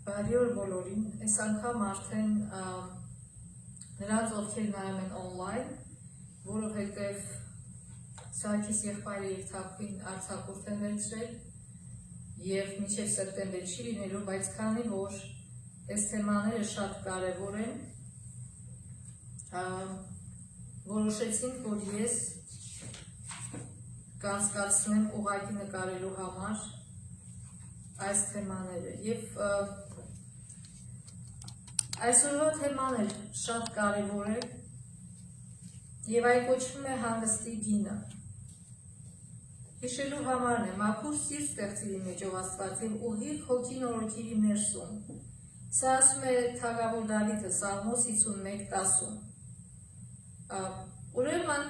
Բարի օր բոլորին, այս անգամ արդեն նրանց ովքեր նայում են on-line, որովհետև Սարգիս եղբայրը իր թափին արձակուրդ են վերցրել և մինչև սեպտեմբեր չի լինելու, բայց քանի որ այս թեմաները շատ կարևոր են, որոշեցինք, որ ես կանցկացնեմ ուղղակի նկարելու համար այս թեմաները և այսօրվա թեման էլ շատ կարևոր է և այն կոչվում է հանգստի գինը։ Հիշելու համարն է, մաքուր սիրտ ստեղծիր իմ մեջով Աստված և ուղիղ հոգին օրոքիր իմ ներսում։ Սա ասում է թագավոր Դավիթը Սաղմոս 51:10-ում։ Ուրեմն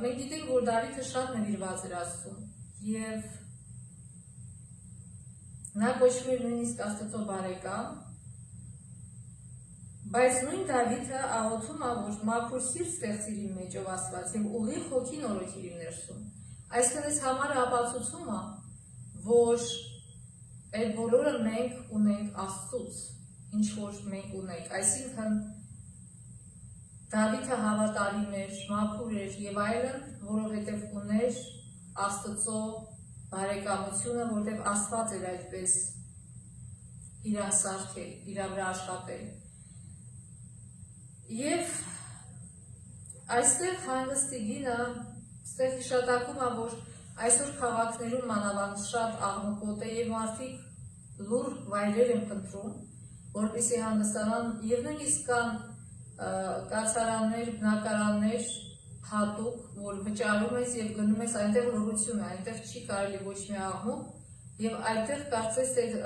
մենք գիտենք, որ Դավիթը շատ նվիրված էր Աստծուն և նա կոչվում էր նույնիսկ Աստծո բարեկամ, բայց նույն Դավիթը աղոթում է, որ մաքուր սիրտ ստեղծիր իմ մեջով Աստված և ուղիղ հոգին օրոքիր իմ ներսում։ Այսինքն այս համարը ապացուցում է, որ այդ բոլորը մենք ունենք Աստծուց, ինչ որ մենք ունենք, այսինքն Դավիթը հավատարիմ էր, մաքուր էր և այլն, որովհետև ուներ Աստծո բարեկամությունը, որովհետև Աստված էր այդպես իրան սարքել, իրա վրա աշխատել։ Եվ այստեղ հանգստի գինը, այստեղ հիշատակում է, որ այսօր քաղաքներում մանավանդ շատ աղմկոտ է և մարդիկ լուռ վայրեր են փնտրում, որպեսզի հանգստանան և նույնիսկ կան կացարաններ, բնակարաններ հատուկ, որ վճարում ես և գնում ես, այնտեղ լռություն է, այնտեղ չի կարելի ոչ մի աղմուկ և այնտեղ կարծես այդ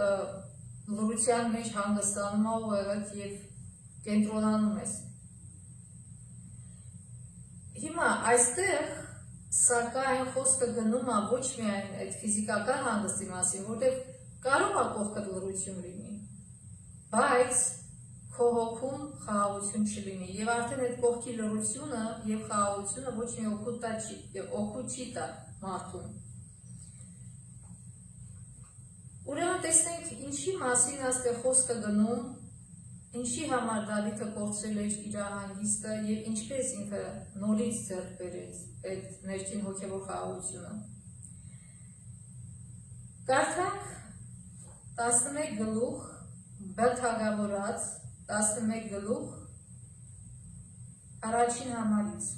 լռության մեջ հանգստանում ա ուղեղդ և կենտրոնանում ես։ Հիմա այստեղ սակայն խոսքը գնում է ոչ միայն այդ ֆիզիկական հանգստի մասին, որտեղ կարող է կողքդ լռություն լինի, բայց քո հոգում խաղաղություն չլինի և արդեն այդ կողքի լռությունը և խաղաղությունը ոչ մի օգուտ չի տա մարդուն։ Ուրեմն տեսնենք ինչի մասին այստեղ խոսքը գնում, ինչի համար Դավիթը կորցրել էր իր հանգիստը և ինչպես ինքը նորից ձեռք բերեց այդ ներքին հոգևոր խաղաղությունը։ Կարդանք 11 գլուխ Բ թագավորաց 11 գլուխ առաջին համարից։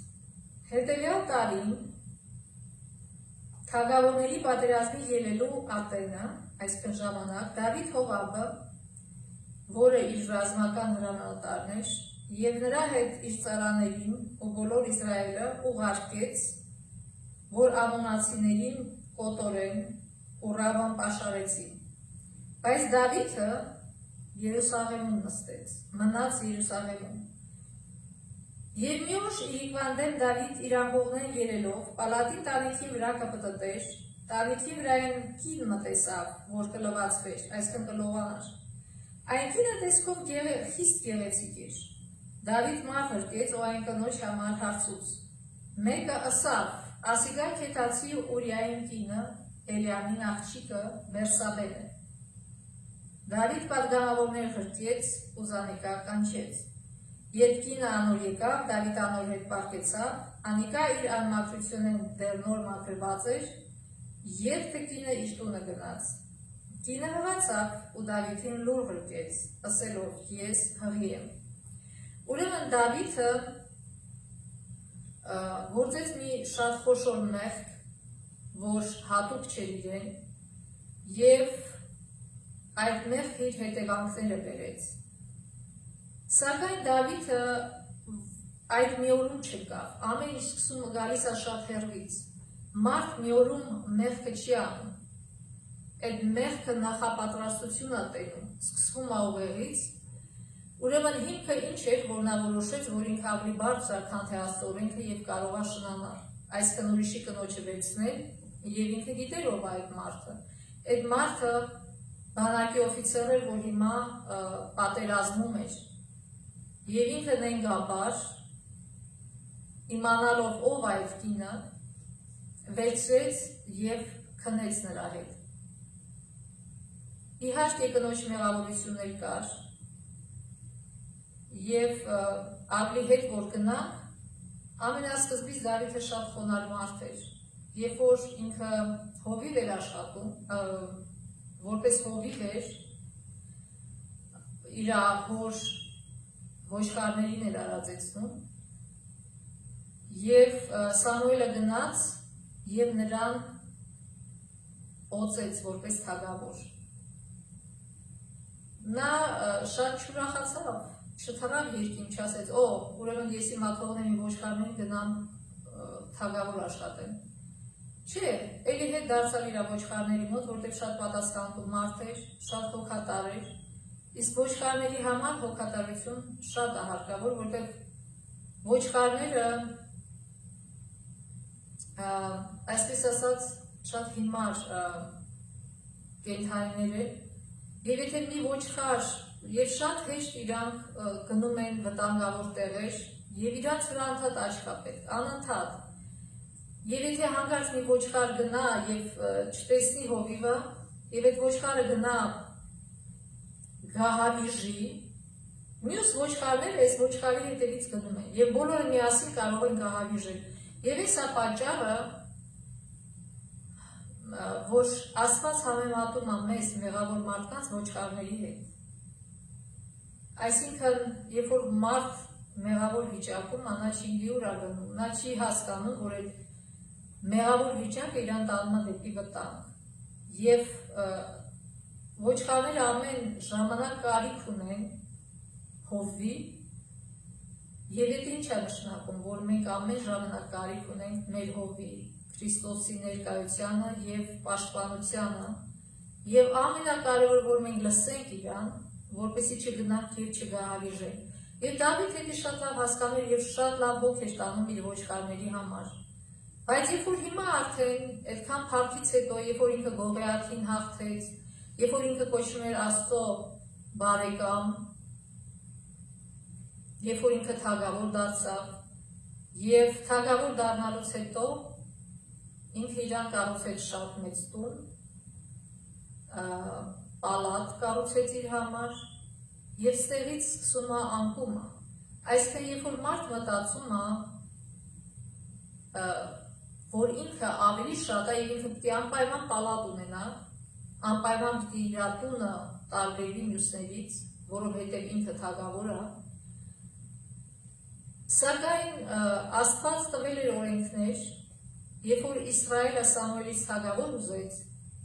Հետևյալ տարին թագավորների պատերազմի ելելու ատենը, այսքան ժամանակ, Դավիթ Հովհաբը, որը իր ռազմական հրամանատարն էր, և նրա հետ իր ծառաներին ու բոլոր Իսրայելը ուղարկեց, որ ամոնացիներին կոտորեն ու Ռաբան պաշարեցին։ Բայց Դավիթը Երուսաղեմում նստեց, մնաց Երուսաղեմում։ Եվ մի օր իրիկվան դեմ Դավիթ իր ամբողջներն երելով, պալատի տանիքի վրա կպտտեր, տանիքի վրայեն կին մտեսավ, որ կլվացվեր, այսքան կլողանար։ Այն կինը տեսքով խիստ գեղեցիկ էր։ Դավիթ մարդ հրկեց ու այն կնոջ համար հարցուց։ Մեկը ըսավ, ասիկա քեթացի Ուրիային կինը, Էլիամին աղջիկը Բերսաբեն է։ Դավիթ պատգամավորներ հրկեց ու զանիկա կանչեց։ Երբ կինը անոր եկավ, Դավիթ անոր հետ պառկեցավ, անիկա իր անմաքրությունեն դեռ նոր մաքրված էր, երբ թե կինը իր տունը գնաց։ Կինը հղացավ ու Դավիթին լուր հրկեց, ասելով ես հղի եմ։ Ուրեմն Դավիթը գործեց մի շատ խոշոր մեղք, որ հատուկ չէր իրեն, և այդ մեղքը իր հետևանքները բերեց։ Սակայն Դավիթը այդ մի օրում չկավ, ամեն ինչ սկսում գալիս է շատ հեռվից։ Մարդ մի օրում մեղքը չի անում, այդ մեղքը նախապատրաստություն է տենում, սկսվում է ուղեղից։ Ուրեմն հիմքը ինչ էր, որ նա որոշեց, որ ինքը ավելի բարձր է, քան թե Աստծո օրենքը և կարող է շնանալ, այսինքն ուրիշի կնոջը վերցնել, և ինքը գիտեր ով է այդ մարդը։ Այդ մարդը բանակի օֆիցեր էր, որ հիմա պատերազմում էր, և ինքը նենգաբար, իմանալով ով է այդ կինը, վերցրեց և քնեց նրա հետ։ իհարկե կնոջ մեղավորություններ կար եւ ավելի հետ որ գնանք ամենասկզբից Դավիթը շատ խոնարհ մարդ էր երբ որ ինքը հովիվ էր աշխատում որպես հովիվ էր իր հոր ոչխարներին էր արածեցնում եւ Սամուելը գնաց եւ նրան օծեց որպես թագավոր նա շատ ուրախացավ չթռավ երկին չասեց ուրեմն ես իմ աթողների ոչխարներին գնամ թագավոր աշխատեմ չէ էլի հետ դարձավ իր ոչխարների մոտ որտեղ շատ պատասխանատու մարդ էր շատ հոգատար էր իսկ ոչխարների համար հոգատարություն շատ է հարկավոր որտեղ ոչխարները այսպես ասած շատ հիմար կենդանիներ են եւ եթե մի ոչխար եւ շատ հեշտ իրանք գնում են վտանգավոր տեղեր եւ իրանց վրա անդադ աչք կա պետք անընդհատ եւ եթե հանկարծ մի ոչխար գնա եւ չտեսնի հովիվը եւ այդ ոչխարը գնա գահավիժի մյուս ոչխարները այս ոչխարի հետևից գնում են եւ բոլորը միասին կարող են գահավիժել եւ այս է պատճառը որ Աստված համեմատում է մեզ մեղավոր մարդկանց ոչխարների հետ այսինքն երբ որ մարդ մեղավոր վիճակում նա չի լիուր ալնում նա չի հասկանում որ այդ մեղավոր վիճակը իրան տանում է դեպի վտանգ եւ ոչխարները ամեն ժամանակ կարիք ունեն հովվի եւ դա ինչ է նշանակում որ մենք ամեն ժամանակ կարիք ունենք մեր հովվի Քրիստոսի ներկայությանը եւ պաշտպանությանը եւ ամենակարևորը որ մենք լսենք իրան որպեսզի չգնանք եւ չգահավիժենք եւ Դավիթ դա շատ լավ հասկանում էր եւ շատ լավ հոգ էր տանում իր ոչխարների համար բայց երբ որ հիմա արդեն այդքան փառքից հետո երբ որ ինքը Գողեաթին հաղթեց երբ որ ինքը կոչվում էր Աստծո բարեկամ երբ որ ինքը թագավոր դարձավ եւ թագավոր դառնալուց հետո ինքը իրան կառուցեց շատ մեծ տուն պալատ կառուցեց իր համար եւ ստեղից սկսում է անկումը այսինքն երբ որ մարդ մտածում է որ ինքը ավելի շատ է եւ ինքը պետք է անպայման պալատ ունենա անպայման պետք է իր տունը տարբերվի մյուսներից որովհետեւ ինքը թագավոր է սակայն Աստված տվել էր օրենքներ երբ որ Իսրայելը Սամուելից թագավոր ուզեց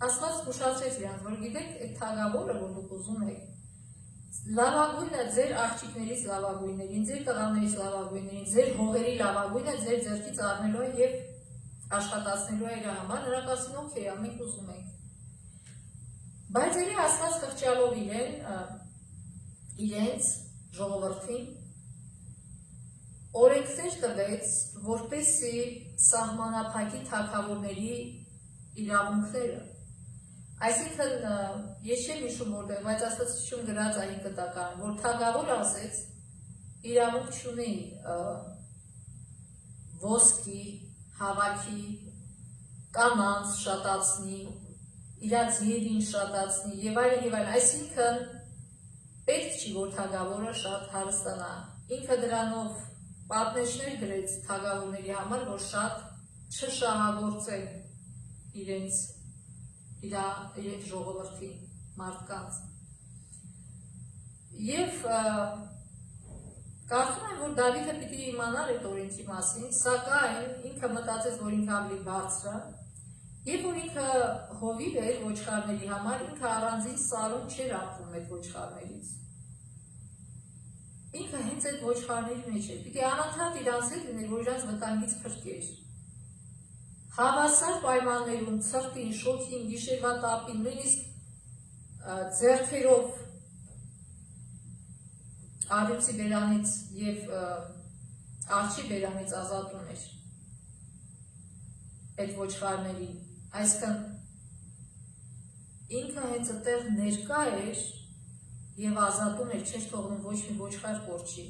Աստված զգուշացրեց իրանց որ գիտեք այդ թագավորը որ դուք ուզում եք լավագույնը ձեր աղջիկներից լավագույններին ձեր տղաներից լավագույններին ձեր հողերի լավագույնը ձեր ձեռքից առնելու է եւ աշխատացնելու է իր համար նրանք ասին օքեյ մենք ուզում ենք բայց ելի Աստված խղճալով իրենց ժողովրդին օրենքներ տվեց որպեսզի սահմանափակի թագավորների իրավունքները այսինքն ես չեմ հիշում որտեղ բայց Աստվածություն գրած այն կտական որ թագավորը ասեց իրավունք չունի ոսկի հավաքի կանանց շատացնի իրաց երին շատացնի եւ այլն այսինքն պետք չի որ թագավորը շատ հարստանա ինքը դրանով պատնեշներ գրեց թագավորների համար որ շատ չշահագործեն իրենց իր ժողովրդի մարդկանց եւ կարծում եմ որ Դավիթը պիտի իմանար այդ օրենքի մասին սակայն ինքը մտածեց որ ինքը ավելի բարձր է եւ որ ինքը հովիվ էր ոչխարների համար ինքը առանձին սարուն չէր ապրում այդ ոչխարներից ինքը հենց այդ ոչխարների մեջ էր պիտի անընդհատ իրանց հետ լիներ որ իրանց վտանգից փրկեր հավասար պայմաններում ցրտին, շոգին, գիշերվա տապին, նույնիսկ ձեռքերով արյուծի բերանից եւ արջի բերանից ազատում էր այդ ոչխարներին այսինքն ինքը հենց այդտեղ ներկա էր եւ ազատում էր չէր թողնում ոչ մի ոչխար կորչի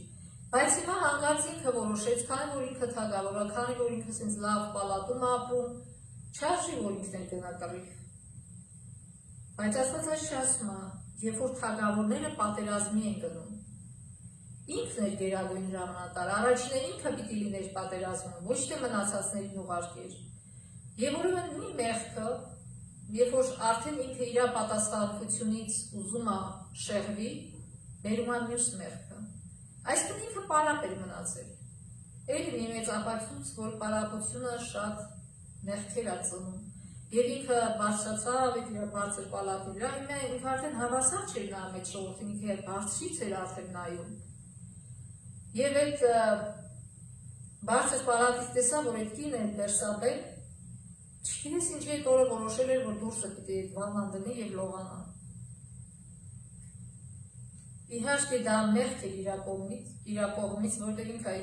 բայց հիմա հանկարծ ինքը որոշեց քանի որ ինքը թագավոր է քանի որ ինքը sense լավ պալատում ապրում չարժի որ ինքն էլ գնա կռիվ։ Եվ Դավիթը, որը շատ ուրիշ մարդ էր, շատ ուրիշ հոգի ունի, շատ ուրիշ մտածելակերպ ունի, Բայց Աստված ասում է, երբ որ թագավորները պատերազմի են գնում, ինքն էր գերագույն հրամանատար, առաջինը ինքը պիտի լիներ պատերազմում, ոչ թե մնացածներին ուղարկեր։ Եվ ուրեմն մի մեղքը, երբ որ արդեն ինքը իր պատասխանատվությունից ուզում է շեղվի, բերում է մյուս մեղքը։ Այսինքն ինքը պարապ էր մնացել։ Էլի մի մեծ ապացույց, որ պարապությունը շատ մեղքեր է ծնում։ Եվ ինքը բարձրացավ իր բարձր պալատի վրա, ինքը արդեն հավասար չէր նա մեջ ժողովրդին, ինքը բարձրից էր արդեն նայում։ Եվ այդ բարձր պալատից տեսավ, որ այդ կինը Բերսաբեն, չգիտես ինչի այդ օրը որոշել էր, որ դուրսը պիտի այդ վանան դնի և լողանա։ Իհարկե դա մեղք էր իր կողմից, որտեղ ինքը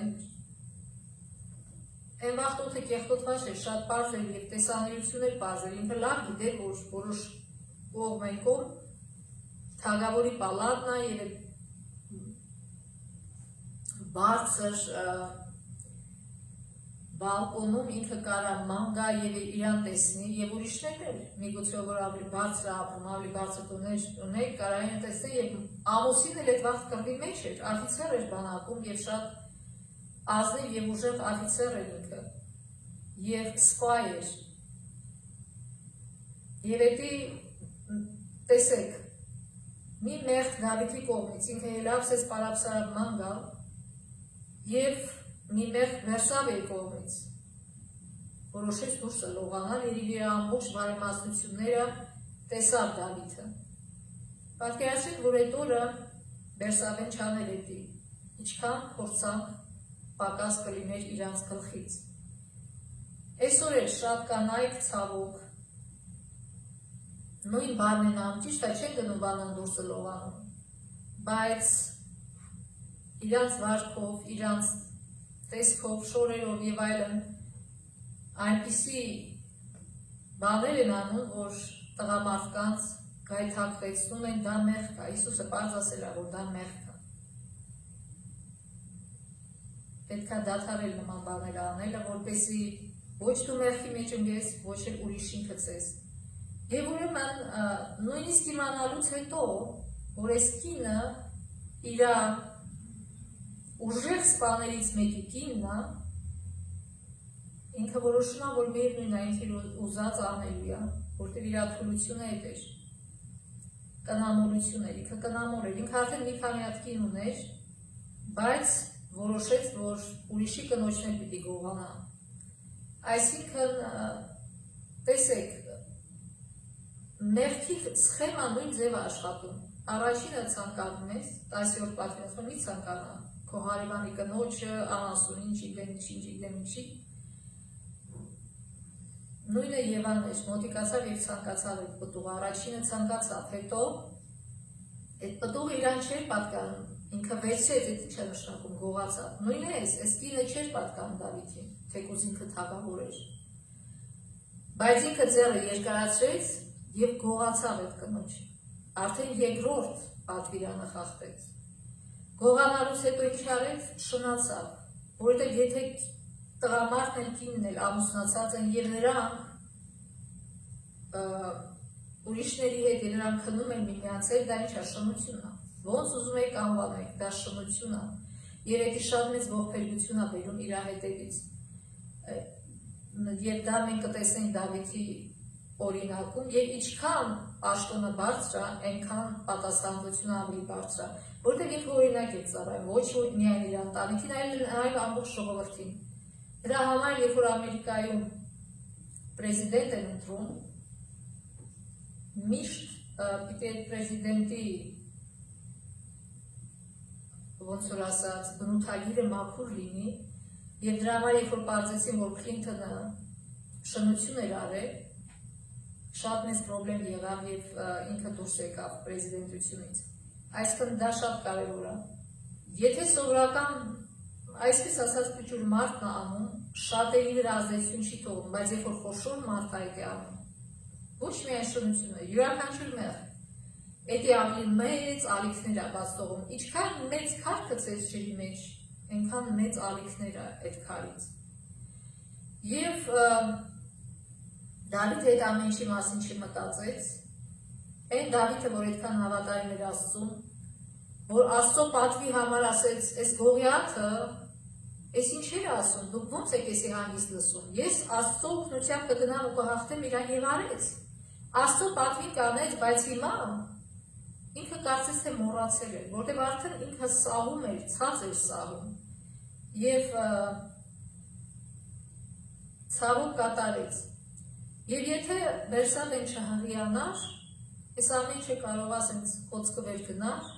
այն վաղտոթը կեղտոտված էր, շատ պարզ էր և տեսանելիություն էր պարզ էր, ինքը լավ գիտեր, որ որոշ կողմ են կողմ, թագավորի պալատն է և բարձր բալկոնում ինքը կարա ման գա և իրան տեսնի և ուրիշներ էր, միգուցե որ ավելի բարձր ապրում, ավելի բարձր տոներ ուներ, կարային տեսնի և ամուսին էլ այդ վաղտ կռվի մեջ էր, افիցեր էր բանակում և շատ ազնիվ և ուժեղ افիցեր էր ինքը և սպայ էր և էդի տեսեք մի մեղք Դավիթի կողմից, ինքը հելավսես պարապսարab ման գալ և մի մեղք Բերսաբեի կողմից որոշեց դուրսը լողանալ և իր ամբողջ բարեմաստությունները տեսավ Դավիթը։ Պատկերացրեք, որ այդ օրը Բերսաբեն չաներ էդի, ինչքան փորձանք պակաս կլիներ իրանց գլխից։ Այսօր էլ շատ կանայք ցավոք նույն բանն են անում, ճիշտ է չեն գնում բանան դուրսը լողանում, բայց իրանց վարքով, իրանց տեսքով, շորերով և այլն այնպիսի բաներ են անում, որ տղամարդկանց գայթակղեցնում են, դա մեղք է, Հիսուսը պարզ ասել է, որ դա մեղք է։ Պետք է դադարել նման բաներ անելը, որպեսզի ոչ դու մեղքի մեջ ընկես, ոչ էլ ուրիշին գցես։ Եվ ուրեմն նույնիսկ իմանալուց հետո, որ այս կինը իր ուժեղ սպաներից մեկի կինն է, ինքը որոշում է, որ միևնույն է, ինքը ուզած անելու է, որտեղ իր թուլությունը էդ էր, կնամոլություն էր, ինքը կնամոր էր, ինքը արդեն մի քանի հատ կին ուներ, բայց որոշեց, որ ուրիշի կնոջն էլ պիտի գողանա։ Այսինքն, տեսեք, մեղքի սխեման նույն ձև աշխատում։ Առաջինը ցանկանում ես, 10-րդ պատվիրացում մի ցանկանա, քո հարևանի կնոջը, անասունին, չգիտեմ ինչի։ Նույնը Եվան էր, մոտիկացավ և ցանկացավ այդ պտուղը, առաջինը ցանկացավ, հետո այդ պտուղը իրան չէր պատկանում, ինքը վերցրեց, այդ ինչ է նշանակում, գողացավ։ Նույնն է, այս կինը չէր պատկանում Դավիթին, թեկուզ ինքը թագավոր էր։ Բայց ինքը ձեռը երկարացրեց և գողացավ այդ կնոջ, արդեն երկրորդ պատվիրանը խախտեց։ Գողանալուց հետո ինչ արեց, շնացավ, որովհետև եթե տղամարդն էլ կինն էլ ամուսնացած են և նրանք ուրիշների հետ և նրանք քնում են միմյանց հետ, դա ինչ է, շնություն է։ Ոնց ուզում եք անվանեք, դա շնություն է։ Եվ էդի շատ մեծ ողբերգություն է բերում իր հետևից։ Եվ դա մենք կտեսնենք Դավիթի օրինակում, և ինչքան պաշտոնը բարձր է, այնքան պատասխանատվությունը ավելի բարձր է, որտեղ ինքը օրինակ է ծառայում, ոչ միայն իր ընտանիքին, այլ ամբողջ ժողովրդին։ Դրա համար, երբ որ Ամերիկայում պրեզիդենտ են ընտրում, միշտ պիտի այդ պրեզիդենտի ոնց որ ասած բնութագիրը մաքուր լինի, և դրա համար, երբ որ պարզեցին, որ Քլինթոնը շնություն էր արել, շատ մեծ պրոբլեմ եղավ և ինքը դուրս եկավ պրեզիդենտությունից։ Այսինքն դա շատ կարևոր է։ Եթե սովորական, այսպես ասած, փոքր մարդն է անում, շատերի վրա ազդեցություն չի թողնում, բայց երբ որ խոշոր մարդ է անում, ոչ միայն շնությունը, յուրաքանչյուր մեղք, էդի ավելի մեծ ալիքներ է բաց թողում։ Ինչքան մեծ քար գցես ջրի մեջ, այնքան մեծ ալիքներ է այդ քարից։ Եվ Դավիթը այդ ամեն ինչի մասին չմտածեց, Այն Դավիթը, որ այդքան հավատարիմ էր Աստծուն, որ Աստծո պատվի համար ասեց, այս Գողիաթը, այս ինչեր ասում, դուք ոնց եք էսի հանգիստ լսում, ես Աստծո օգնությամբ կգնամ ու կհաղթեմ իրան եւ արեց, Աստծո պատվին կանեց, բայց հիմա ինքը կարծես թե մոռացել էր, որտեղ արդեն ինքը սահում էր, ցած էր սահում եւ ցավոք կատարեց։ Եվ եթե Բերսաբեն չհղիանար, այս ամեն ինչը կարող ասենց կոծկը վեր գնար,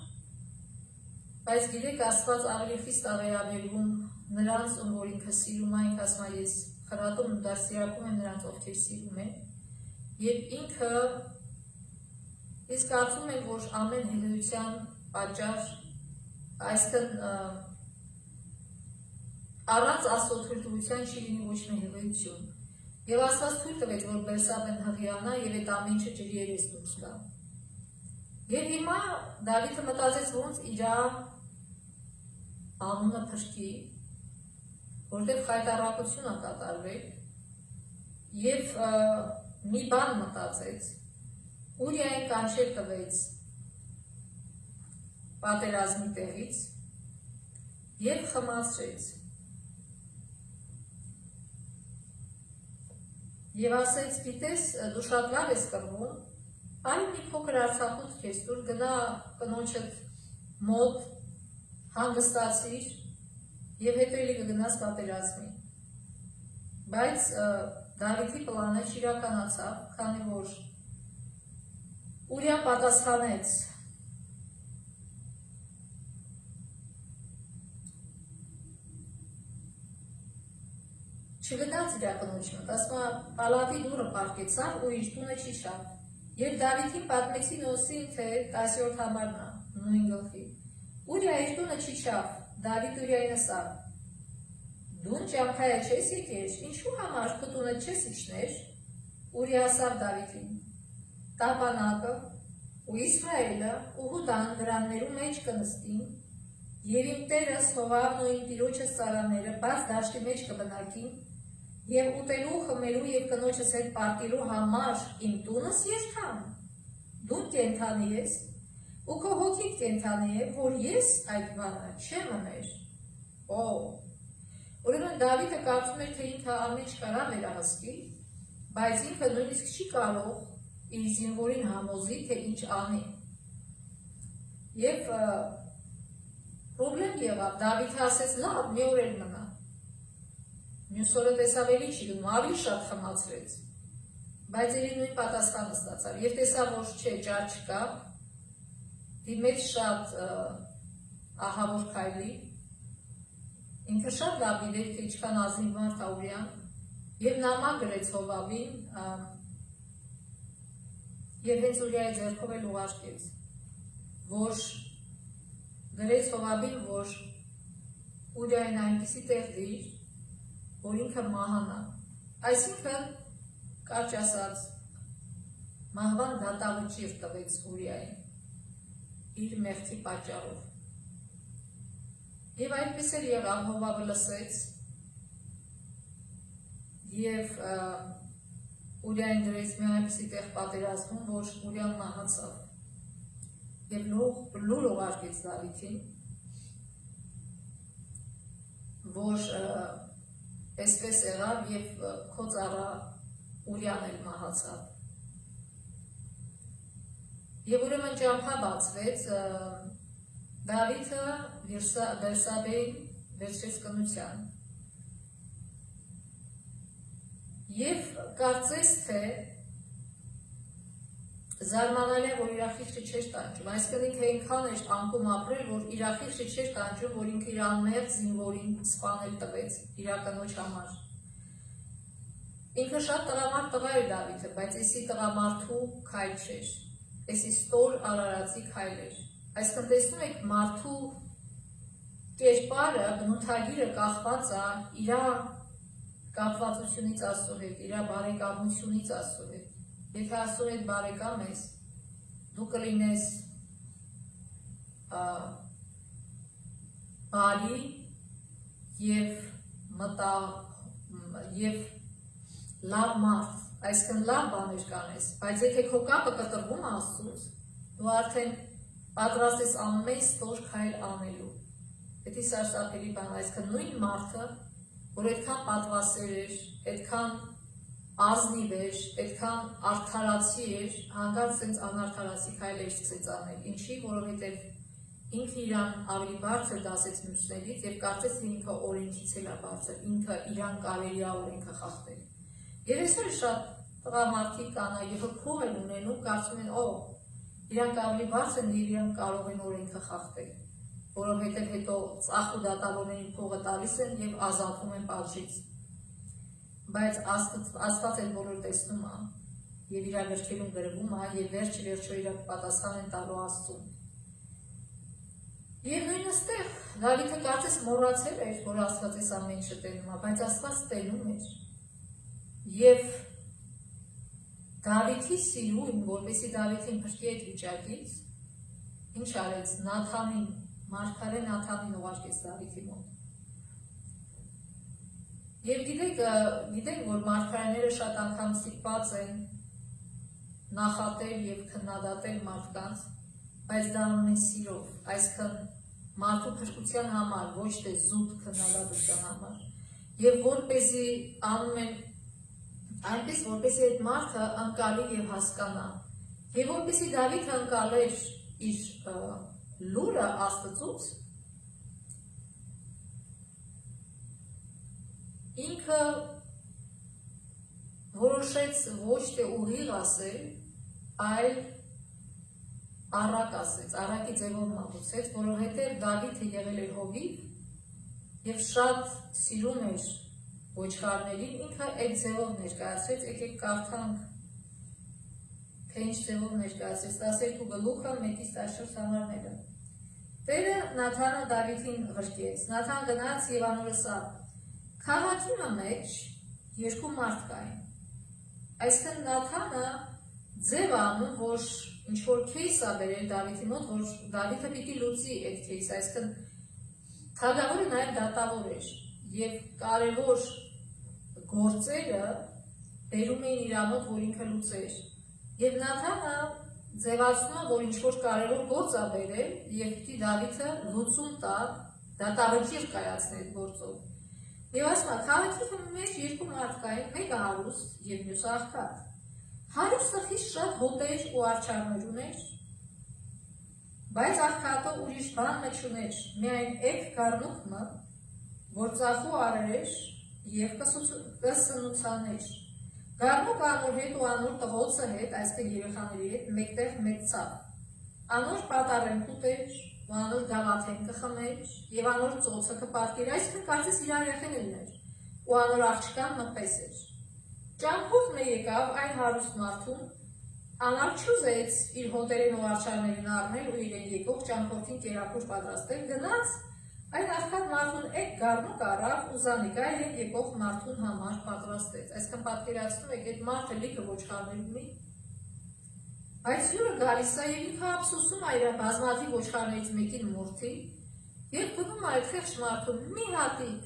բայց գիտեք Աստված ավելի խիստ ավերաբերվում նրանց, որ ինքը սիրում է, ինքը ասում է ես խրատում ու դաստիարակում եմ նրանց, ովքեր սիրում են, եւ ինքը իսկ կարծում եմ, որ ամեն հեղիության պատճառ, այսինքն առանց Աստծո թույլտվության չի լինի ոչ մի հեղիություն։ Եվ Աստված թույլ տվեց, որ Բերսաբեն հղիանա եւ այդ ամեն ինչը ջրի երես դուրս գա։ Եվ հիմա Դավիթը մտածեց, ոնց իր անունը փրկի, որտեղ խայտառակություն է կատարվել, եւ մի բան մտածեց, Ուրիային կանչել տվեց պատերազմի տեղից եւ խմացրեց։ Եվ ասեց, գիտես, դու շատ լավ ես կռվում, այլ մի փոքր արցախուց քեզ դուր գնա կնոջդ մոտ հանգստացիր եւ հետո էլի կգնաս պատերազմի։ Բայց Դավիթի պլանը չիրականացավ, քանի որ Ուրիան պատասխանեց. Չգնաց իր կնոջ մոտ, ասում է պալատի դուռը պառկեցավ ու իր տունը չիջավ։ Եվ Դավիթին պատմեցին Օսին, թե 10-րդ համարն է, նույն գլխի։ Ուրիա իր տունը չիջավ, Դավիթ Ուրիային ասավ. Դու ճամփայա չես եկել, ինչու համար քո տունը չես իջներ։ Ուրիա ասավ Դավիթին. Տապանակը ու Իսրայելը ու Հուդան վրաններու մեջ կնստին, եւ իմ տերս Հովավն ու իմ տիրոջս ծառաները բաց դաշտի մեջ կբնակին, եւ ուտելու, խմելու եւ կնոջս հետ պարտելու համար իմ տունս երթամ։ Դու կենթանի ես, ու քո հոգին կենթանի է, որ ես այդ բանը չեմ աներ։ Ուրեմն Դավիթը կարծում էր, թե ինքը ամեն ինչ կարա վերահսկի, բայց ինքը նույնիսկ չի կարող իր զինվորին համոզի, թե ինչ անի։ Եվ պրոբլեմ եղավ, Դավիթը ասեց, լավ, մի օր էլ մնա։ Մյուս օրը տեսավ էլի չի գնում, ավելի շատ խմացրեց։ Բայց էլի նույն պատասխանը ստացավ։ Եվ տեսավ, որ չէ, ջար չկա, դիմեց շատ ահավոր քայլի։ Ինքը շատ լավ գիտեր, թե ինչքան ազնիվ մարդ է Ուրիան, եւ նամակ գրեց Հովավին, եւ հենց Ուրիայի ձեռքով էլ ուղարկեց, որ գրեց Հովավին, որ Ուրիային այնպիսի տեղ դիր, որ ինքը մահանա։ Այսինքն, կարճ ասած, մահվան դատավճիռ տվեց Ուրիային իր մեղքի պատճառով։ Եվ այդպես էլ եղավ, Հովավը լսեց եւ Ուրիային դրեց մի այնպիսի տեղ պատերազմում, որ Ուրիան մահացավ։ Եվ լուր ուղարկեց Դավիթին, որ այսպես եղավ եւ քո ծառա Ուրիան էլ մահացավ։ Եվ ուրեմն ճամփա բացվեց, Դավիթը Բերսաբեին վերցրեց կնության։ Եվ կարծես թե զարմանալի է, որ իր խիղճը չէր տանջում, այսինքն ինքը այնքան էր անկում ապրել, որ իր խիղճը չէր տանջում, որ ինքը իր անմեղ զինվորին սպանել տվեց իր կնոջ համար։ Ինքը շատ տղամարդ տղա էր Դավիթը, բայց էսի տղամարդու քայլ չէր, էսի ստոր արարածի քայլ էր։ Այսինքն տեսնում եք մարդու կերպարը, բնութագիրը կախված է իր կապվածությունից Աստծո հետ, իր բարեկամությունից Աստծո հետ։ Եթե Աստծո հետ բարեկամ ես, դու կլինես բարի եւ լավ մարդ, այսքան լավ բաներ կանես, բայց եթե քո կապը կտրվում Աստծուց, դու արդեն պատրաստ ես ամեն ստոր քայլ անելու։ Դա սարսափելի բան, այսքան նույն մարդը, որ այդքան պատվասեր էր, այդքան ազնիվ էր, այդքան արդարացի էր, հանկարծ sense անարդարացի քայլեր սկսեց անել։ Ինչի, որովհետև ինքը իրան ավելի բարձր դասեց մյուսներից եւ կարծեց թե ինքը օրենքից էլ է բարձր, ինքը իրան կարելի է օրենքը խախտել։ Եվ այսօր շատ տղամարդիկ կանայք փող են ունենում, կարծում են, իրանք ավելի բարձր են, իրանք կարող են օրենքը խախտել, որովհետև հետո ծախ ու դատավորներին փողը տալիս են եւ ազատվում են պատժից։ Բայց Աստված էլ բոլոր տեսնում է եւ իր վերջերում գրվում է եւ վերջը իր պատասխան են տալու Աստծուն։ Եվ նույն այստեղ Դավիթը կարծես մոռացել էր, որ Աստված այս ամեն ինչը տենում է, բայց Աստված տենում էր։ Եվ Դավիթի սիրուն, որպեսզի Դավիթին փրկի այդ վիճակից, ինչ արեց, Նաթանին, մարգարե Նաթանին ուղարկեց Դավիթի մոտ։ Եվ գիտենք, որ մարգարեները շատ անգամ ստիպված են նախատել եւ քննադատել մարդկանց, բայց դա անում են սիրով, այսքան մարդու փրկության համար, ոչ թե զուտ քննադատության համար։ Եվ որպեսզի անում են այնպես, որպեսզի այդ մարդը անկալի եւ հասկանա։ Եվ որպեսզի Դավիթը անկալեր իր լուրը Աստծուց, ինքը որոշեց ոչ թե ուղիղ ասել, այլ առակ ասեց, առակի ձևով մատուցեց, որովհետև Դավիթը եղել էր հովիվ եւ շատ սիրում էր ոչխարներին, ինքը այդ ձևով ներկայացրեց, եկեք կարդանք, թե ինչ ձևով ներկայացրեց, 12 գլուխը 1-14 համարները։ Տերը Նաթանը Դավիթին ղրկեց, Նաթան գնաց եւ անորը սա, քաղաքի մեջ երկու մարդ կային։ Այսինքն Նաթանը ձև անում, որ ինչ որ քեյս է բերել Դավիթի մոտ, որ Դավիթը պիտի լուծի այդ քեյսը, այսինքն թագավորը նաև դատավոր էր եւ կարևոր գործերը բերում էին իր մոտ, որ ինքը լուծեր։ Եվ Նաթանը ձևացնում է, որ ինչ որ կարևոր գործ է բերել եւ պիտի Դավիթը լուծում տա, դատավճիռ կայացնի այդ գործով։ Եվ ասում է, քաղաքի մեջ երկու մարդ կային, մեկը հարուստ եւ մյուսը աղքատ։ Հարուստը խիստ շատ հոտեր ու արջառներ ուներ, բայց աղքատը ուրիշ բան չուներ, միայն էգ գառնուկը, որ ծախու արեր եւ կսնուցաներ։ Գառնուկը անոր հետ ու անոր տղոցը հետ, այսպես երեխաների հետ, մեկտեղ մեծավ։ Անոր պատառեն կուտեր, ու անոր գավաթեն կխմեր, եւ անոր ծոցը կպարտիր, այսինքն կարծես իր երեխեն ուներ, ու անոր աղջկան մտպես էր։ Ճամփորդն եկավ այն հարուստ մարդուն, անալ չուզեց իր հոտերին ու արջառներին առնել ու իրեն եկող ճամփորդին կերակուր պատրաստել, գնաց այն աղքատ մարդուն էգ գառնուկ առավ ու զանիկա իրեն եկող մարդուն համար պատրաստեց։ Այսինքն պատկերացնում եք, այդ մարդը լիքը ոչխարներ ունի, բայց յուրը գալիս է եւ ինքը ափսոսում է իր բազմաթիվ ոչխարներից մեկին մորթի եւ գնում է այդ խեղճ մարդուն մի հատիկ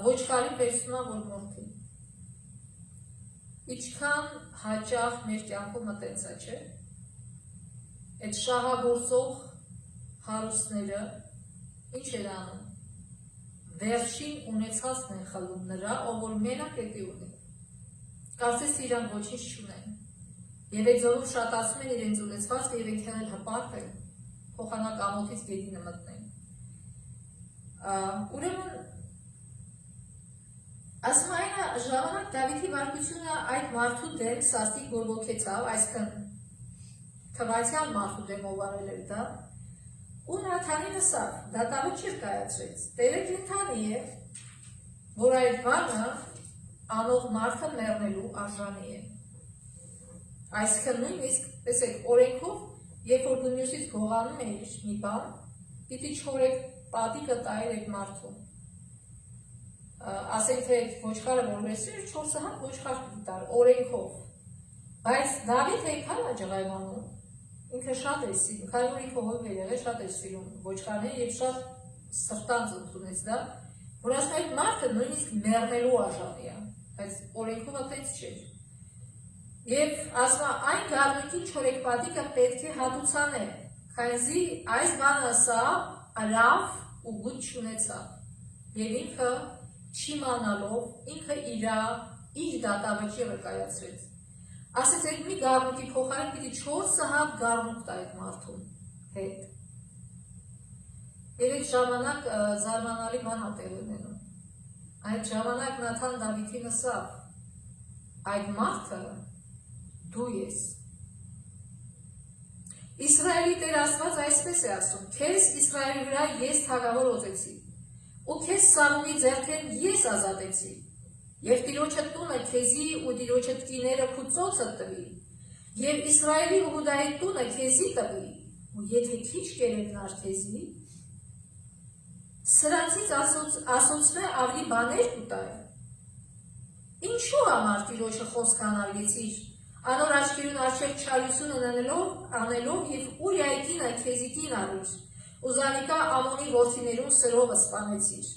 ոչխարի վերցնում է որ մորթի։ Ինչքան հաճախ մեր կյանքում մտածա չէ։ Այդ շահագործող հարուստները ինչ են անում։ Վերջին ունեցածն են խլում նրա, ով որ մենակ էդի ունի։ Կարծես իրան ոչինչ չունեն։ Եվ այդ զորով շատացում են իրենց ունեցվածքը եւ ինքն էլ հպարտ են, փոխանակ ամոթից գետինը մտնեն։ Ուրեմն ասում այն ժամանակ Դավիթի վարկությունը այդ մարդու դեմ սաստիկ բորբոքեցավ, այսքան թվացյալ մարդու դեմ ովարել էր դա, ու Նաթանին ասավ, դատավճիռ կայացրեց, Տերը կենդանի է, որ այդ բանը անող մարդը մեռնելու արժանի է։ Այսինքն նույնիսկ, տեսեք, օրենքով, երբ որ դու մյուսից գողանում էիր մի բան, պիտի չորեք պատիկը տայր այդ մարդուն։ Ասենք թե ոչխարը որ վերցրել 4 հատ ոչխար տար օրենքով։ Բայց Դավիթը եկալ է ջղայմանում, ինքը շատ էր սիրում, քանի որ ինքը հով էր եղել, շատ էր սիրում ոչխարները եւ շատ սրտանց ընդունեց դա, որ ասում այդ մարդը նույնիսկ մեռնելու արժանի է։ Այս օրենքով այդպես չէր։ Եվ ասма այն գարնիկին չորեքպատիկը պետք է հատուցանել, քանզի այս բանը սա արավ ու գուտ չունեցավ։ Եվ ինքը չիմանալով ինքը իր դատավճիռը կայացրեց։ Ասեց այդ մի գարնուկի փոխարեն պիտի 4 հատ գարնուկ տա այդ մարդուն հետ։ Եվ այդ ժամանակ զարմանալի բան տեղ ունենում։ Այդ ժամանակ Նաթան Դավիթին ասավ. այդ մարդը դու ես։ Իսրայելի Տեր Աստված այսպես է ասում. քեզ Իսրայելի վրա ես թագավոր օծեցի, ու քեզ Սամուելի ձեռքեն ես ազատեցի, եւ Տիրոջը տունը քեզի ու Տիրոջը տիները քու ծոցը տվի, եւ Իսրայելի ու Հուդայի տունը քեզի տվի, ու եթե քիչ կերևնար քեզի, սրանցից ասոցնե ավելի բաներ կուտայ։ Ինչու համար Տիրոջը խոսք անարգեցիր, անոր աչքերուն առջև չարություն անելով եւ Ուրիայի կինը քեզի կին արիր, ու Զանիկա Ամոնի որդիներուն սրովը սպանեցիր։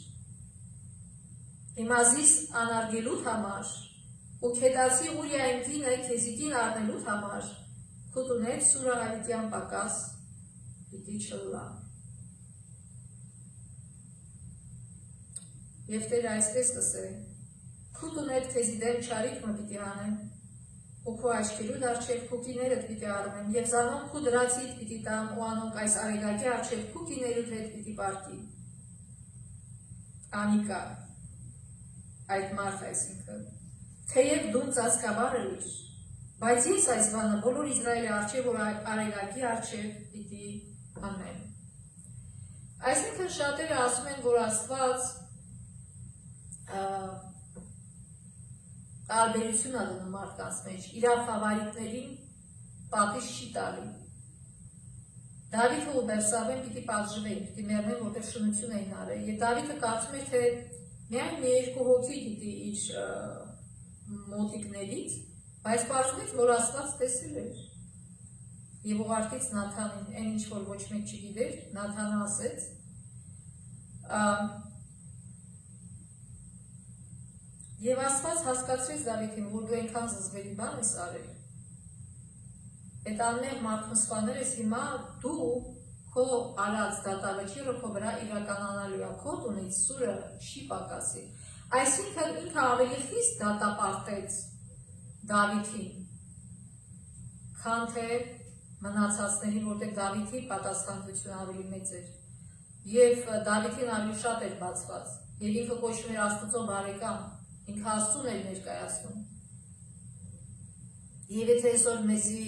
Հիմա զիս անարգելուտ համար ու քետացի Ուրիային կինը քեզի կին առնելուտ համար քու տուներ սուրահայտյան պակաս պիտի չլա։ Եվ Տերը այսպես կսե. քու տուներ քեզի դեմ չարիքը պիտի անեն, ու քու աչքերուդ առջև քու կիներդ պիտի առնեմ, եւ զանոն քու դրացիդ պիտի տամ, ու անոնք այս արեգակի առջև քու կիներուդ հետ պիտի պարտի։ Անիկա, այդ մարդ այսինքն, թեև դու ծածկաբար ես, բայց ես այս բանը բոլոր Իսրայելի առջև ու արեգակի առջև պիտի անեմ։ Այսինքն շատերը ասում են, որ Աստված տարբերություն ա դնում մարդկանց մեջ, իրար խավարիկներին պատիժ չի տալի։ Դավիթը ու Բերսաբեն պիտի պատժվեն, պիտի մեռնեն, որտեղ շնություն էին արել, եւ Դավիթը կարծում էր, թե միայն մի երկու հոգի գիտի իր մոտիկներից, բայց պարզվեց, որ Աստված տեսել էր։ Եվ ուղարկեց Նաթանին, այն ինչ որ ոչ մեկ չգիտեր, Նաթանը ասեց. Եվ Աստված հասկացրեց Դավիթին, որ դու այնքան զզվելի բան ես արել։ Այդ անմեղ մարդուն սպանել ես, հիմա դու քո արած դատավճիռը քո վրա իրականանալու է, քո տունից սուրը չի պակասի։ Այսինքն ինքը ավելի խիստ դատապարտեց Դավիթին, քան թե մնացածներին, որտեղ Դավիթի պատասխանատվությունը ավելի մեծ էր։ Եվ Դավիթին ավելի շատ էր բացված, եւ ինքը կոչվում էր Աստծո բարեկամ, ինքը Աստծուն էր ներկայացնում։ Եվ եթե այսօր մեզի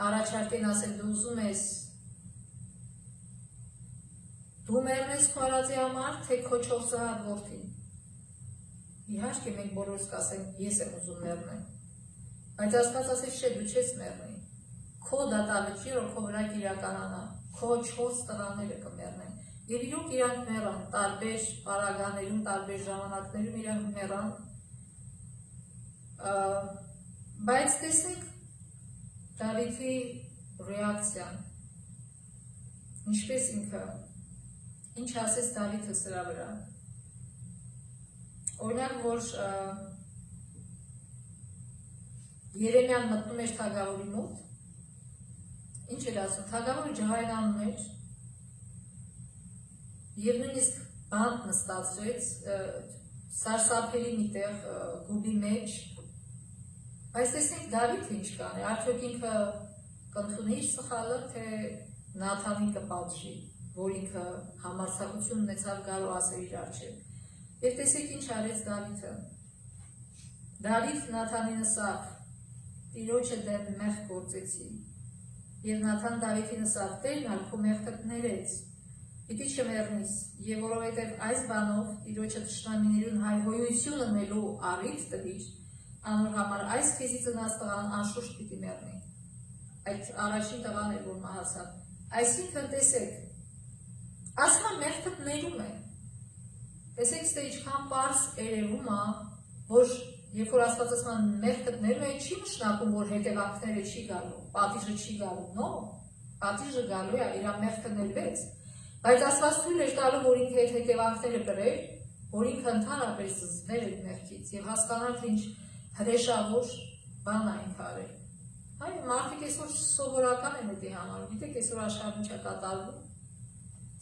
առաջարկեն ասել դու ուզում ես դու մեռնես քո արածի համար, թե քո 4 հատ որդին։ Իհարկե մենք բոլորս կասենք ես եմ ուզում մեռնել, բայց Աստված ասեց չէ, դու չես մեռնի, քո դատավճիռը քո վրա կիրականանա, քո 4 տղաները կմեռնեն։ Եվ իրոք իրանք մեռան, տարբեր պարագաներում, տարբեր ժամանակներում իրանք մեռան, բայց տեսեք Դավիթի ռեակցիան, ինչպես ինքը, ինչ ասեց Դավիթը սրա վրա։ Օրինակ, որ Երեմիան մտնում էր թագավորի մոտ, ինչ էր ասում, թագավորը ջղայնանում էր, եւ նույնիսկ բանտ նստացրեց սարսափելի միտեղ գուբի մեջ, բայց տեսնենք Դավիթը ինչ կանի, արդյոք ինքը կընդունի իր սխալը, թե Նաթանին կպատժի, որ ինքը համարձակություն ունեցավ գալու ասել իր առջև։ Եվ տեսեք ինչ արեց Դավիթը։ Դավիթ Նաթանին ասավ. Տիրոջը դեմ մեղք գործեցի։ Եվ Նաթան Դավիթին ասավ. Տերն ալ քո մեղքդ ներեց։ Պիտի չմեռնիս, եւ որովհետեւ այս բանով Տիրոջը թշնամիներուն հայհոյություն ունելու առիթ տվիր, անոր համար այս քեզի ծնած տղան անշուշտ պիտի մեռնի։ Այդ առաջին տղան էր, որ մահացավ։ Այսինքն տեսեք, ասма մեղքդ ներում է։ Տեսեք, ստե ինչքան պարզ երևում է, որ երբ որ Աստված ասում մեղքդ ներում է, չի նշանակում, որ հետևանքները չի գալու, պատիժը չի գալու, նո, պատիժը գալու է, իր մեղքը ներվեց, բայց Աստված թույլ էր տալու, որ ինքը այդ հետևանքները կրեր, որ ինքը ընդհանրապես զզվել է մեղքից եւ հասկանալ թե ինչ հրեշավոր բան է ինքը արել։ Այո, մարդիկ այսօր սովորական են դի համարում, գիտեք այսօր աշխարհում ինչ է կատարվում։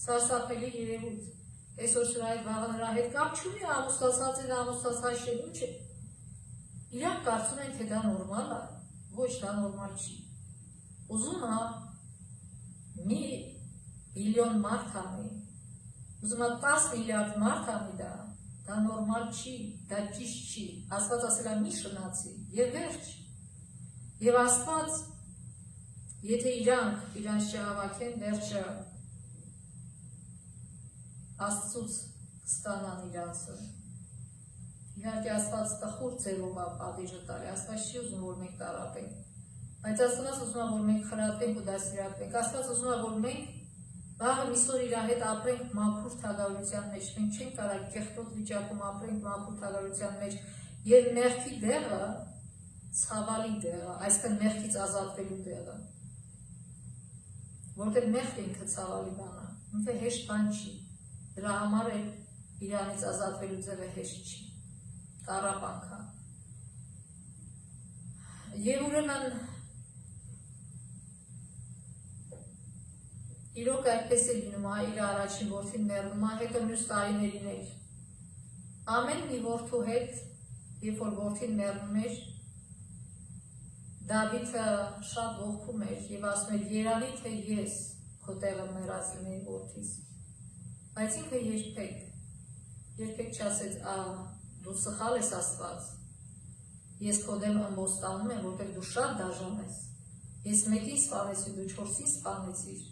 Սարսափելի երևույթ։ Այսօր սրա հետ վաղը նրա հետ կապ չունի, ամուսնացած է, ամուսնացած չէ, ինչ է։ Իրանք կարծում են թե դա նորմալ է, ոչ դա նորմալ չի։ Ուզում է մի միլիոն մարդ անի, ուզում է 10 միլիարդ մարդ անի դա նորմալ չի, դա ճիշտ չի, Աստված ասել է մի շնացի եւ վերջ։ Եվ Աստված, եթե իրանք իրանց չհավաքեն, վերջը Աստծուց կստանան իրանցը։ Իհարկե Աստված տխուր ձևով է պատիժը տալի, Աստված չի ուզում, որ մենք տարապենք, բայց Աստված ուզում է, որ մենք խրատվենք ու դաստիարակվենք, Աստված ուզում է, որ մենք վաղը միսօր իր հետ ապրենք մաքուր թագավորության մեջ, մենք չենք կարող կեղտոտ վիճակում ապրենք մաքուր թագավորության մեջ, եւ մեղքի դեղը ցավալի դեղը, այսինքն մեղքից ազատվելու դեղը, որտեղ մեղքը ինքը ցավալի բան է, ինքը հեշտ բան չի, դրա համար էլ իրանից ազատվելու ձևը հեշտ չի, տառապանք է։ Եվ ուրեմն իրոք այդպես է լինում, իր առաջին որդին մեռնում է, հետո մյուս տարիներին էր։ Ամեն մի որդու հետ, երբ որ որդին մեռնում էր, Դավիթը շատ ողբում էր եւ ասում էր երանի թե ես քո տեղը մեռած լինեի որդիս, բայց ինքը երբեք չասեց, դու սխալ ես Աստված, ես քո դեմ ըմբոստանում եմ, որտեղ դու շատ դաժան ես, ես մեկին սպանեցի, դու 4-ին սպանեցիր,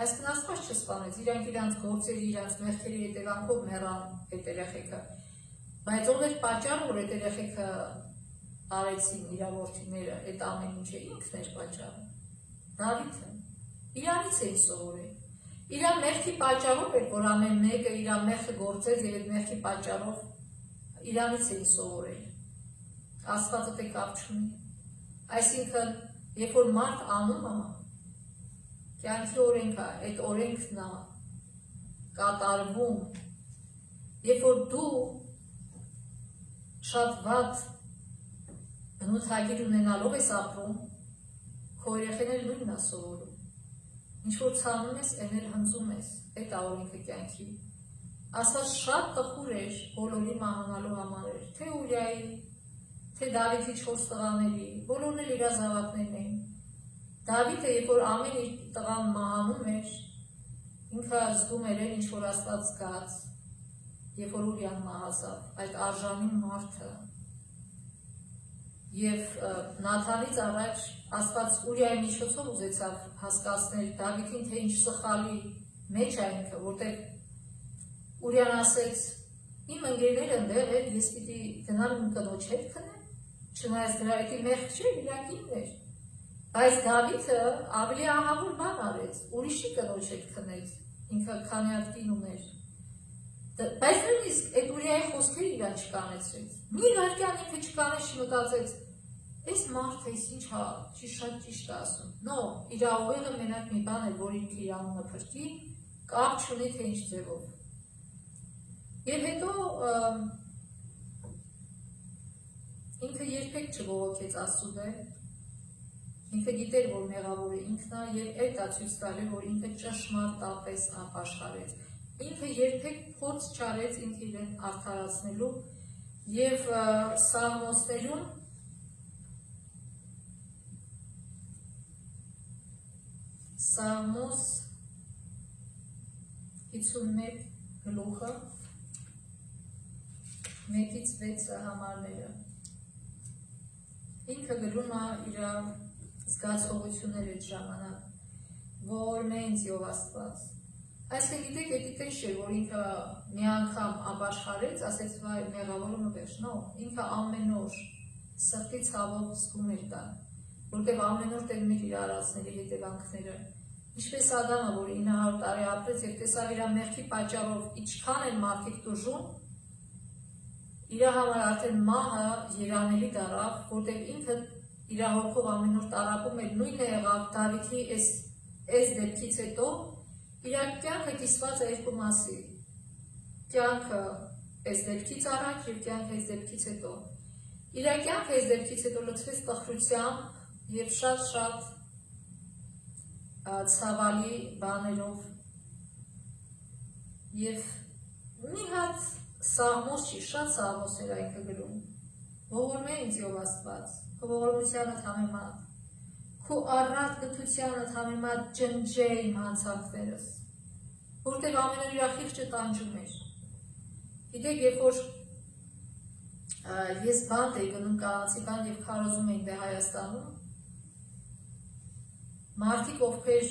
այսինքն Աստված չսպանեց, իրանք իրանց գործերի, իրանց մեղքերի հետևանքով մեռան այդ երեխեքը, բայց ով էր պատճառը, որ այդ երեխեքը արեցին իր որդիները, այդ ամեն ինչը ինքն էր պատճառը, Դավիթը, իրանից էին սովորել, իր մեղքի պատճառով էր, որ ամեն մեկը իր մեղքը գործեց եւ այդ մեղքի պատճառով իրանից էին սովորել, Աստվածը դե կապ չունի, այսինքն, երբ որ մարդ անում է, կյանքի օրենք է, այդ օրենքն է կատարվում, երբ որ դու շատ վատ բնութագիր ունենալով ես ապրում, քո երեխեն էլ նույնն է սովորում, ինչ որ ցանում ես, այն էլ հնձում ես, այդ է օրենքը կյանքի, Աստված շատ տխուր էր բոլորի մահանալու համար էր, թե Ուրիայի, թե Դավիթի 4 տղաների, բոլորն էլ իր զավակներն էին, Դավիթը, երբ որ ամեն իր տղան մահանում էր, ինքը զգում էր ինչ որ Աստված զգաց, երբ որ Ուրիան մահացավ, այդ արժանի մարդը, եւ Նաթանից առաջ Աստված Ուրիայի միջոցով ուզեցավ հասկացնել Դավիթին, թե ինչ սխալի մեջ է ինքը, որտեղ Ուրիան ասեց, իմ ընկերները ընդեղ են, ես պիտի գնամ իմ կնոջ հետ քնեմ, չնայած դրա հետի մեղք չէ, իրանք ինքն էր, բայց Դավիթը ավելի ահավոր բան արեց, ուրիշի կնոջ հետ քնեց, ինքը քանի հատ կին ուներ, բայց նույնիսկ այդ Ուրիայի խոսքերը իրան չկանեցրեց, մի վայրկյան ինքը չկանեց, չմտածեց, այս մարդը ինչ շատ ճիշտ ասում, նո, իր ուղեղը մենակ մի բան է, որ ինքը իր անունը փրկի, կապ չունի թե ինչ ձևով։ Եվ հետո ինքը երբեք չբողոքեց Աստծու դեմ, ինքը գիտեր, որ մեղավորը ինքն է եւ այդ է ցույց տալի, որ ինքը ճշմարտապես ապաշխարեց։ Ինքը երբեք փորձ չարեց ինքը իրեն արդարացնելու եւ Սաղմոսներում Սաղմոս 51 գլուխը 1-ից 6 համարները ինքը գրում է իր զգացողությունները այդ ժամանակ, որ մեզ ով Աստված այսինքն գիտեք, էդիկեն չէ, որ ինքը մի անգամ ապաշխարեց, ասեց վայ մեղավորը մվերջ, նո, ինքը ամեն օր սրտի ցավով զգում էր դա, որտեղ ամեն օր տենում էր իր արածների հետևանքները, ինչպես Ադամը, որ 900 տարի ապրեց եւ տեսավ իր մեղքի պատճառով ինչքան են մարդիկ տուժում, իր համար արդեն մահը երանելի դառավ, որտեղ ինքը իր հոգով ամեն օր տարապում էր, նույնը եղավ Դավիթի այս դեպքից հետո իր կյանքը կիսված է երկու մասի, կյանքը այս դեպքից առաջ և կյանք այս դեպքից հետո։ Իր կյանք այս դեպքից հետո լցվեց տխրությամբ և շատ ցավալի բաներով և մի հատ սաղմոս չի, շատ սաղմոսներ այնքը գրում։ Ողորմ է ինձ Ով Աստված, քո ողորմությանդ համեմատ, քո առատ գթությանդ համեմատ ջնջե իմ հանցանքներս, որտեղ ամեն օր իր խիղճը տանջում էր։ Գիտեք, երբ որ ես բանտ էի գնում կանացի բան և քարոզում էին դե Հայաստանում, մարդիկ ովքեր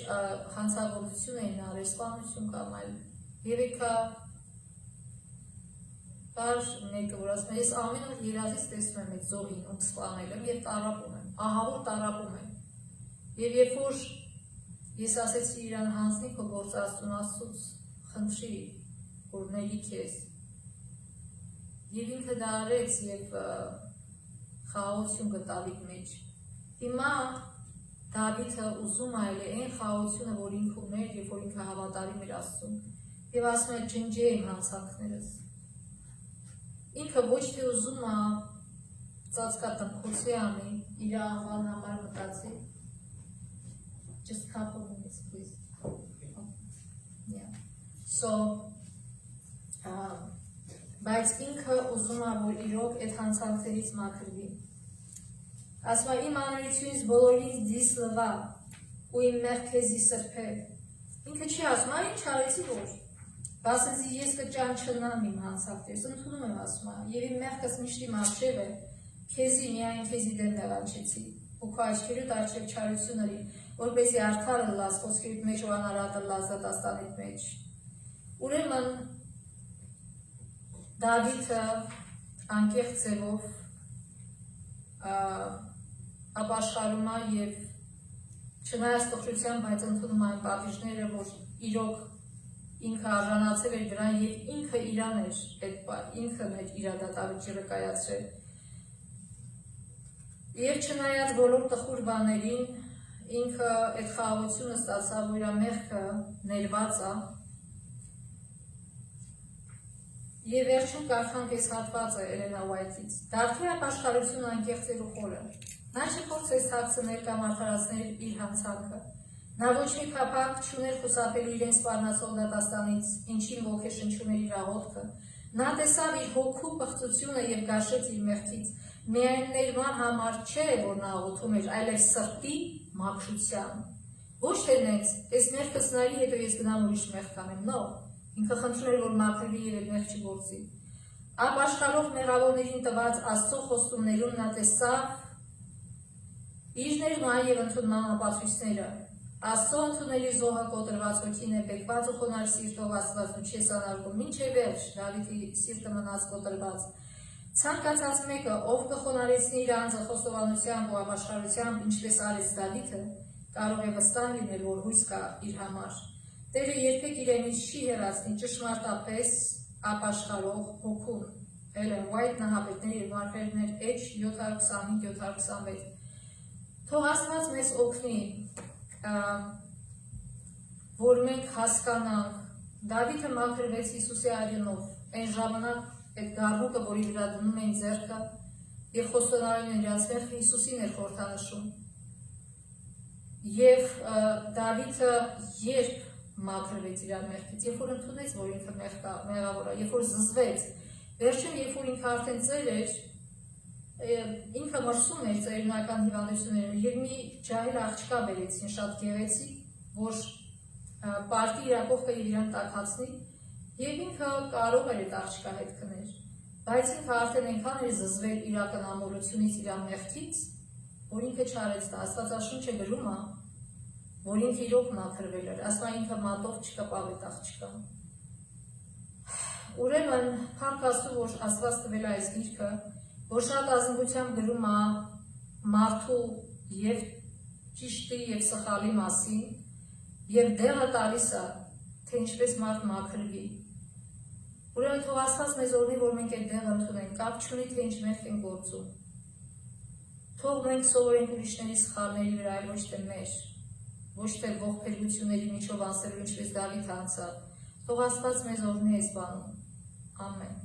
հանցագործություն էին արել, սպանություն կամ այլ, և եկա կար մեկը, որ ասում է, ես ամեն օր երազից տեսնում եմ այդ զոհին, ում սպանել եմ և տառապում եմ, ահավոր տառապում եմ։ Եվ երբ որ ես ասեցի իրան հանձնի քո գործը Աստծուց խնդրի, որ ների քեզ, և ինքը դա արեց և խաղաղություն գտավ իր մեջ։ Հիմա Դավիթը ուզում այլ է այն խաղաղությունը, որ ինքը ուներ, երբ որ ինքը հավատարիմ էր Աստծուն, և ասում է ջնջե իմ հանցանքներս։ Ինքը ոչ թե ուզում է ծածկա տնքոցի անի, իր անվան համար մտածի, just couple minutes, please. Yeah. So, բայց ինքը ուզում է, որ իրոք այդ հանցանքներից մաքրվի։ Ասում է, իմ անօրությունից բոլորից դիս լվա, ու իմ մեղքեզի սրբեր։ Ինքը չի ասում, ինչ արեցի որ, բասնզի ես կճանչնամ իմ հանցանքներս, ընդունում եմ ասում է, և իմ մեղքս միշտ իմ առջև է, քեզի միայն քեզի դեմ նեղանչեցի, ու քո աչքերուդ առջև չարություն ըրի, որպեսզի արդարը լաս, խոսքերուդ մեջ ու անարատը լաս դատաստանիդ մեջ։ Ուրեմն Դավիթը անկեղծ ձևով ապաշխարում է և չնայած տխրության, բայց ընդունում այն պատիժները, որ իրոք ինքը արժանացել էր դրան և ինքը իրան էր, ինքն էր իր դատավճիռը կայացրել։ Եվ չնայած բոլոր տխուր բաներին, ինքը այդ խաղաղությունը ստացավ, որ իր մեղքը ներված է։ Եվ վերջում կարդանք այս հատվածը Էլենա Ուայթից։ Դարդի ապաշխարությունը անկեղծ էր ու խորը։ Նա չփորձեց թաքցնել կամ արդարացնել իր հանցանքը։ Նա ոչ մի փափակ չուներ խուսափելու իրեն սպառնացող դատաստանից, ինչին ոգեշնչում էր իր աղոթքը։ Նա տեսավ իր հոգու պղծությունը և գաշեց իր մեղքից։ Միայն ներման համար չէ, որ նա աղոթում էր, այլև սրտի մաքրության։ Ոչ թե նենց, այս մեղքս նայի, հետո ես գնամ ուրիշ մեղք կանեմ, նո։ Ինքը խնդրում էր, որ մաքրվի և այդ մեղք չգործի։ Ապաշխարող մեղավորներին տված Աստծո խոստումներում նա տեսավ իր ներման և ընդունման ապացույցները։ Աստծո ընդունելի զոհը կոտրված հոգին է, բեկված ու խոնարհ սիրտով Աստված դու չես անարգում, մինչև վերջ Դավիթի սիրտը մնաց կոտրված։ Ցանկացած մեկը, ով կխոնարհեցնի իր անձը խոստովանությամբ ու ապաշխարությամբ, ինչպես արեց Դավիթը, կարող է վստահ լինել, որ հույս կա իր համար։ Տերը երբեք իրենից չի հեռացնի ճշմարտապես ապաշխարող հոգուն։ Էլեն Ուայթ, Նահապետներ և մարգարեներ, H 725-726։ Թող Աստված մեզ օգնի, որ մենք հասկանանք, Դավիթը մաքրվեց Հիսուսի արյունով, այն ժամանակ այդ գառնուկը, որի վրա դնում էին ձեռքը և խոստովանում են իրենց մեղքը, Հիսուսին էր խորհրդանշում։ Եվ Դավիթը երբ մաքրվեց իր մեղքից, երբ որ ընդունեց, որ ինքը մեղավոր է, երբ որ զզվեց, վերջում երբ որ ինքը արդեն ծեր էր, ինքը մրսում էր ծերունական հիվանդությունները և մի ջահել աղջկա բերեցին շատ գեղեցիկ, որ պարտի իր կողքը և իրան տաքացնի, և ինքը կարող էր այդ աղջկա հետ քնել, բայց ինքը արդեն այնքան էր զզվել իր ակնամոլությունից, իր մեղքից, որ ինքը չարեց դա։ Աստվածաշունչը գրում է, որ ինքը իրոք մաքրվել էր, ասում է ինքը մատով չկպավ այդ աղջկան։ Ուրեմն փառք Աստծո, որ Աստված տվել է այս գիրքը, որ շատ ազնվությամբ գրում է մարդու և ճիշտի և սխալի մասին և դեղը տալիս է, թե ինչպես մարդ մաքրվի։ Ուրեմն թող Աստված մեզ օրհնի, որ մենք այդ դեղը ընդունենք, կապ չունի, թե ինչ մեղք ենք գործում։ Թող մենք սովորենք ուրիշների սխալների վրա, այլ ոչ թե մեր, ոչ թե ողբերգությունների միջով անցնելու, ինչպես Դավիթը անցավ։ Թող Աստված մեզ օրհնի այս բանում։ Ամեն։